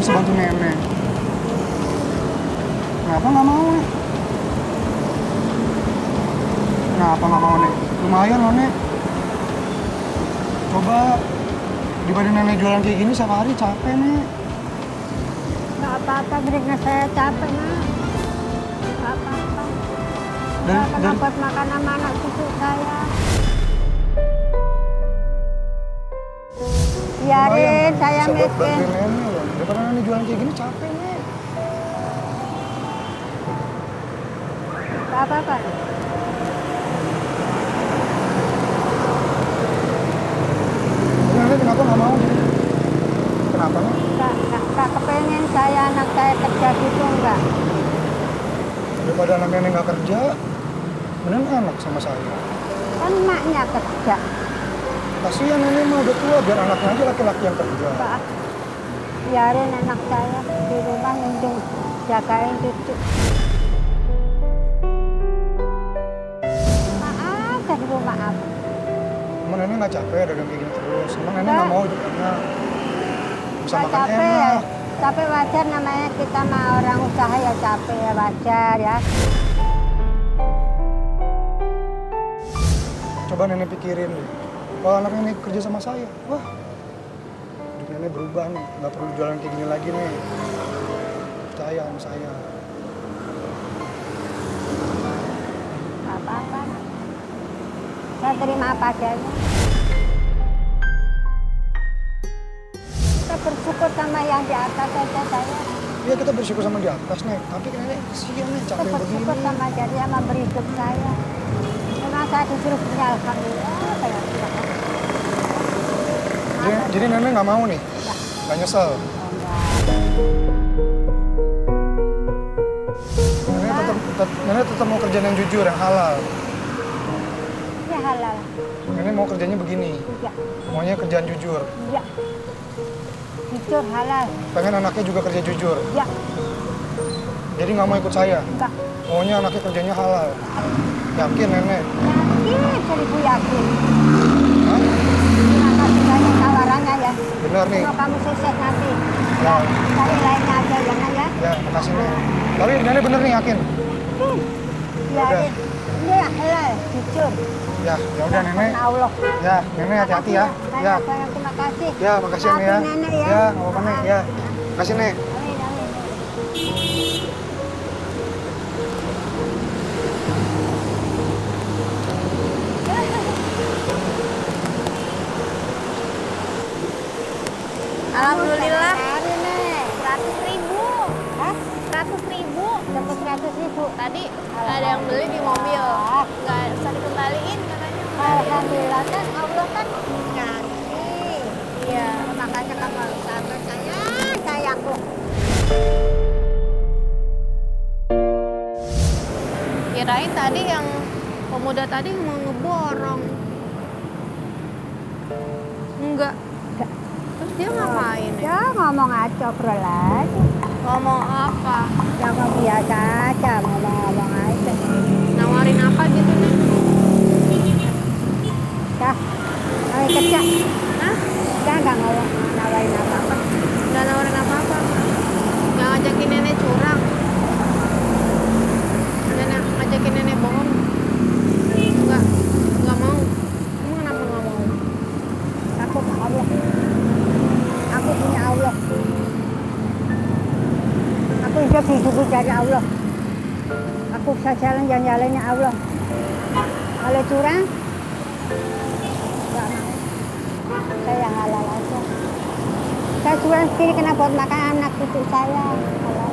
bisa bantu nenek. Kenapa nggak mau, Nek? Kenapa nggak mau, Nek? Lumayan loh, Nek. Coba dibanding nenek jualan kayak gini setiap hari capek, Nek. Nggak apa-apa, berikan saya capek, Nak. Nggak apa-apa. Saya kena buat makan sama anak cucu saya. Biarin, saya bisa buat miskin. bantuin nenek loh. Daripada nenek jualan kayak gini capek, Nek. Nggak apa-apa. Nenek kenapa nggak mau gitu? Kenapa, Nek? Nggak kepengen saya anak saya kerja gitu, enggak. Daripada anak nenek nggak kerja, mending anak sama saya. Kan maknya kerja. Kasihan nenek mah udah tua, biar anaknya aja laki-laki yang kerja. Enggak. Biarin anak saya di rumah mending jagain cucu. Maaf, di rumah apa? Emang nenek nggak capek dagang kayak gini terus? Emang nenek nggak mau hidupnya bisa Nggak makan capek ya. enak? Capek wajar namanya, kita mah orang usaha ya capek ya wajar ya. Coba nenek pikirin deh. Kalau anak nenek kerja sama saya, wah, hidup nenek berubah nih. Nggak perlu jualan kayak gini lagi nih. Percaya sama saya. Nggak apa-apa. Saya terima apa adanya. Kita bersyukur sama yang di atas saja saya. Iya kita bersyukur sama di atas nih. Tapi nenek kesian nih, Kita capek begini. bersyukur sama jadi yang memberi hidup saya. Memang saya disuruh punya alhamdulillah saya tidak. Jadi nenek nggak mau nih? Nggak. Nggak nyesel? Nenek tetap mau kerjaan yang jujur, yang halal. Ya halal. Nenek mau kerjanya begini. Ya. Maunya kerjaan jujur. Ya. Jujur halal. Pengen anaknya juga kerja jujur. Ya. Jadi nggak mau ikut saya. Enggak. Maunya anaknya kerjanya halal. Yakin nenek? Yakin, seribu yakin. Hah? Terima kasih banyak tawarannya ya. Bener nih. Kalau kamu sukses nanti. Ya. Cari lainnya aja jangan ya. Ya, makasih nih. Tapi nenek bener nih yakin? Biarin. Ini halal, jujur. Ya, ya udah nenek. Karena Allah. Ya, nenek hati-hati ya. Ya. Banyak terima kasih. Ya, makasih ya, Nek ya. Maafin nenek ya. Ya, nggak apa-apa nih. Ya. Makasih nih. Amin, amin. Alhamdulillah. Hari nih. 100.000. Hah? 100.000. Dapat 100.000. Tadi ada yang beli di mobil. Nggak bisa dikembaliin katanya. Alhamdulillah kan Allah kan ngasih. Iya. Makanya kamu harus sabar sayangku. Kirain tadi yang pemuda tadi mau ngeborong. Enggak. Enggak. Terus dia ngapain ya? Ya ngomong aja bro aja. Ngomong apa? Ya ngomong biasa aja, ngomong aja. Nawarin apa gitu nih? Dah, ayo kerja. Hah? Dah nggak ngomong nawarin apa-apa. Nggak nawarin apa-apa. Nggak ngajakin nenek curang. Nenek ngajakin nenek bohong. Nggak mau. Kamu kenapa nggak mau? Aku ke Allah. Aku punya Allah. Aku hidup hidupku dari Allah. Aku bisa jalan-jalannya Allah. Kalau curang, nggak mau. Saya halal aja. Saya curang sendiri kena buat makan anak cucu saya. Halal.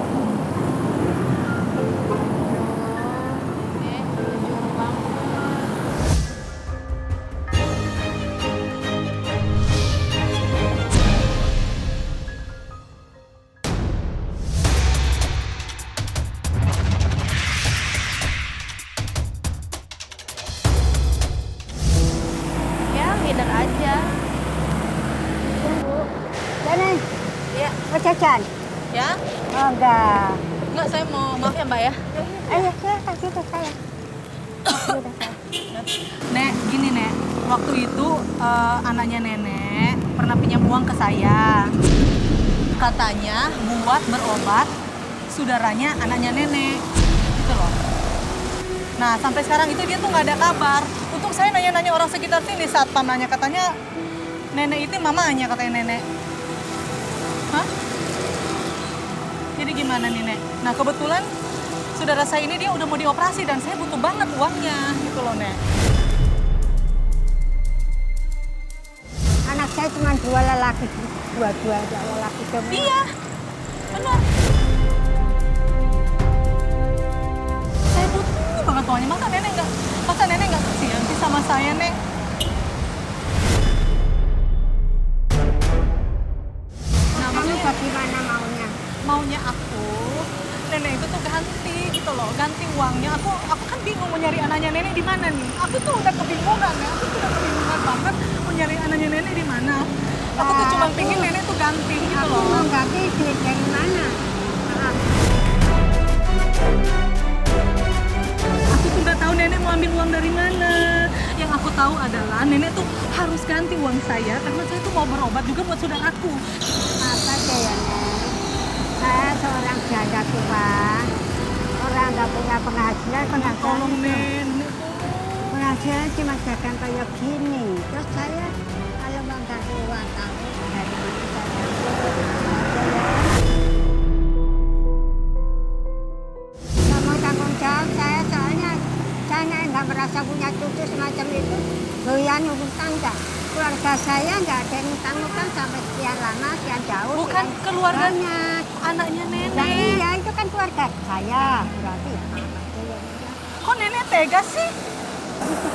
Ya, ngider aja. Tunggu. Sana, Ya. mau jajan? Ya? Oh enggak. Enggak, saya mau maaf ya, Mbak ya. Ayo, silakan kita saya. Nek, gini Nek, waktu itu anaknya Nenek pernah pinjam uang ke saya. katanya buat berobat saudaranya anaknya nenek gitu loh. Nah sampai sekarang itu dia tuh nggak ada kabar. Untung saya nanya-nanya orang sekitar sini, satpam nanya katanya nenek itu mamanya katanya nenek. Hah? Jadi gimana nih Nek? Nah kebetulan saudara saya ini dia udah mau dioperasi dan saya butuh banget uangnya gitu loh Nek. Anak saya cuma dua lelaki, dua-dua aja lelaki semua. Iya, benar. Saya butuh banget uangnya. Masa nenek nggak kasihan sih sama saya Nek? Nah Kamu makanya bagaimana maunya? maunya aku nenek itu tuh ganti gitu loh, ganti uangnya. Aku kan bingung mau nyari anaknya nenek di mana nih. Aku tuh udah kebingungan ya, aku tuh udah kebingungan banget mau nyari anaknya nenek di mana. Aku tuh cuma pingin nenek tuh ganti gitu Aku loh. mau ganti duit dari mana? Maaf. Aku tuh nggak tahu nenek mau ambil uang dari mana. Yang aku tahu adalah nenek tuh harus ganti uang saya karena saya tuh mau berobat juga buat saudaraku. Apa sih ya, Nek? Saya seorang janda tua, orang nggak punya penghasilan, Tolong nenek. penghasilan cuma dagang kayak gini. Terus saya kalau mau ganti uang kamu dari mana saya? Nggak mau tanggung jawab saya soalnya saya nggak merasa punya cucu semacam itu. Doyan rumah tangga. Keluarga saya nggak ada yang utang-utang sampai sekian lama, sekian jauh. Bukan sekian keluarga banyak. anaknya Nah, nenek. iya, itu kan keluarga saya. Berarti Kok nenek tega sih?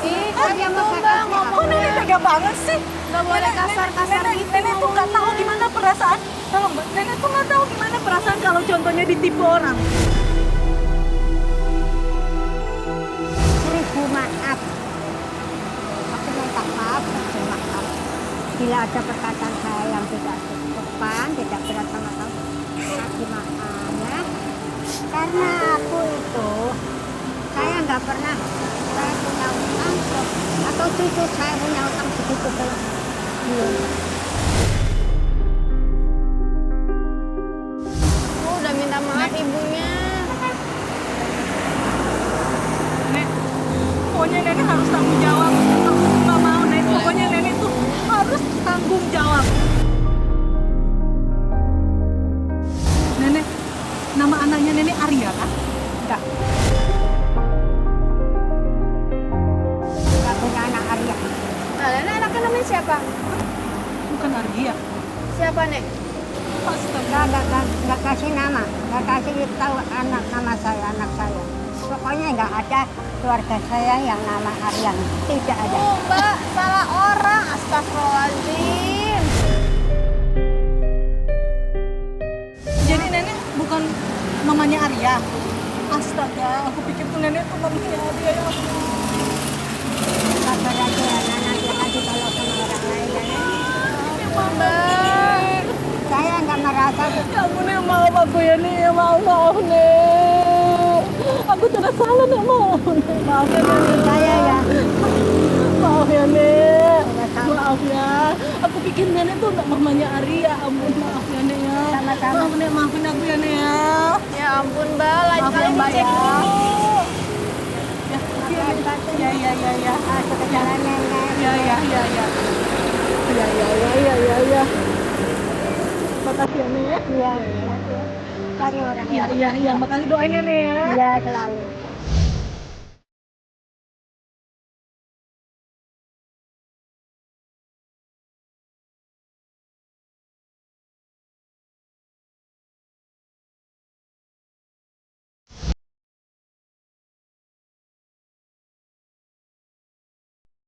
Ih, Oh, kok dia gitu mau Mbak kasih Kok nenek tega banget sih? Nggak boleh kasar-kasar gitu Nenek tuh nggak tahu gimana perasaan. Tolong Mbak, nenek tuh nggak tahu gimana perasaan kalau contohnya ditipu orang. 1000 maaf. Aku minta maaf, 1000 maaf. Bila ada perkataan saya yang tidak sopan, tidak berat sama kamu, kasih maaf ya. Karena aku itu, saya nggak pernah saya punya utang atau cucu saya punya utang segitu belum. Aku udah minta maaf ibunya. Nek, pokoknya nenek harus tanggung jawab. Aku nggak mau Nek, pokoknya nenek tuh harus tanggung jawab. Nenek, nama anaknya nenek Arya kan? Enggak. Nggak punya anak Arya. Nah, Lena anaknya namanya siapa? Bukan Arya. Siapa, Nek? Astaga. Nggak kasih nama, nggak kasih tahu anak nama saya, anak saya. Pokoknya nggak ada keluarga saya yang nama Aryan, tidak ada. Oh, Mbak, salah orang. Astagfirullahaladzim. Jadi nenek bukan mamanya Arya. Astaga, aku pikir tuh nenek tuh mamanya Arya ya ampun. Sabar aja ya, nanti kalau sama orang lain ya. Mbak. Saya nggak merasa Ya ampun Nek, maaf aku ya Nek, ya maaf Nek. Aku tidak salah Nek, maaf Nek. Maaf ya Nek. saya ya. Maaf ya Nek. Sama-sama. Maaf ya. Aku pikir nenek tuh nggak mamanya Arya. Ampun maaf ya Nek ya. Sama-sama. Maaf Nek, maafin aku ya Nek ya. Ya ampun, Mbak. Lain Maaf ya, kali Mbak, dicek ya. dulu. Ya, ya, ya, ya, ya. Ke jalan nenek. Ya, ya, ya, ya. Ya, ya, ya, ya, ya, ya. Makasih ya Nek. Iya. Cari orang. Iya, iya, iya. Makasih doain ya Nek ya. Iya selalu.